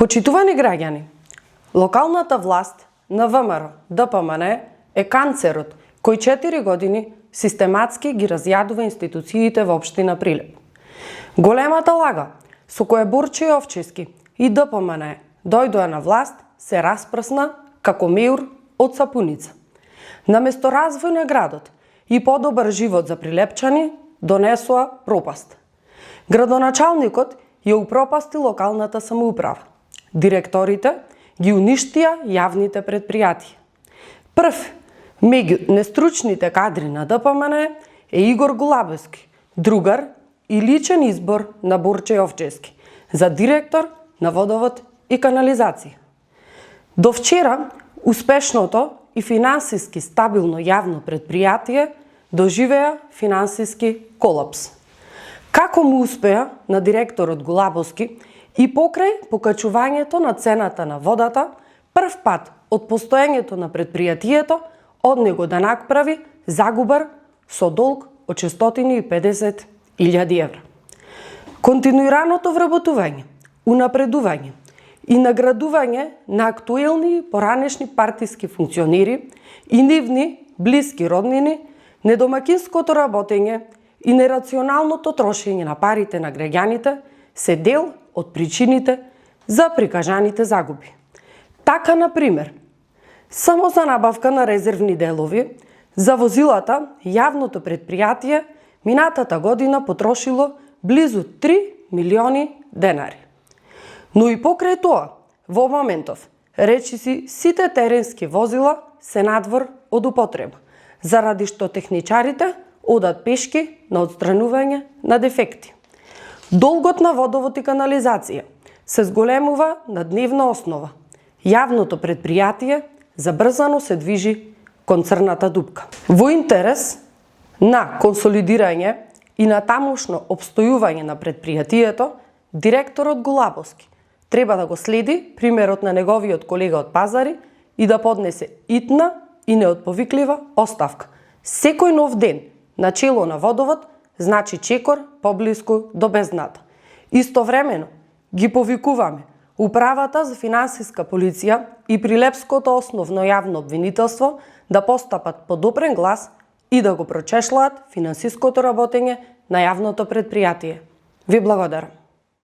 Почитувани граѓани, локалната власт на ВМРО ДПМН е канцерот кој 4 години систематски ги разјадува институциите во општина Прилеп. Големата лага со која Борче Јовчевски и ДПМН дојдоа на власт се распрсна како меур од сапуница. Наместо развој на градот и подобар живот за прилепчани, донесоа пропаст. Градоначалникот ја упропасти локалната самоуправа. Директорите ги уништија јавните предпријатија. Прв меѓу нестручните кадри на ДПМН е Игор Голабевски, другар и личен избор на Борче Јовчевски за директор на водовод и канализација. До вчера успешното и финансиски стабилно јавно предпријатие доживеа финансиски колапс. Како му успеа на директорот Голабовски и покрај покачувањето на цената на водата, прв пат од постоењето на предпријатието од него да направи загубар со долг од 650.000 евра. Континуираното вработување, унапредување и наградување на актуелни и поранешни партиски функционери и нивни блиски роднини, недомакинското работење и нерационалното трошење на парите на граѓаните се дел од причините за прикажаните загуби. Така, например, само за набавка на резервни делови за возилата, јавното предпријатие минатата година потрошило близу 3 милиони денари. Но и покрај тоа, во моментов, речиси сите теренски возила се надвор од употреба, заради што техничарите одат пешки на отстранување на дефекти. Долгот на водовод и канализација се зголемува на дневна основа. Јавното предпријатие забрзано се движи кон црната дупка. Во интерес на консолидирање и на тамошно обстојување на предпријатието, директорот Голабовски треба да го следи примерот на неговиот колега од Пазари и да поднесе итна и неотповиклива оставка. Секој нов ден на чело на водовод значи чекор поблиску до бездната. Истовремено ги повикуваме Управата за финансиска полиција и Прилепското основно јавно обвинителство да постапат по допрен глас и да го прочешлаат финансиското работење на јавното предпријатие. Ви благодарам.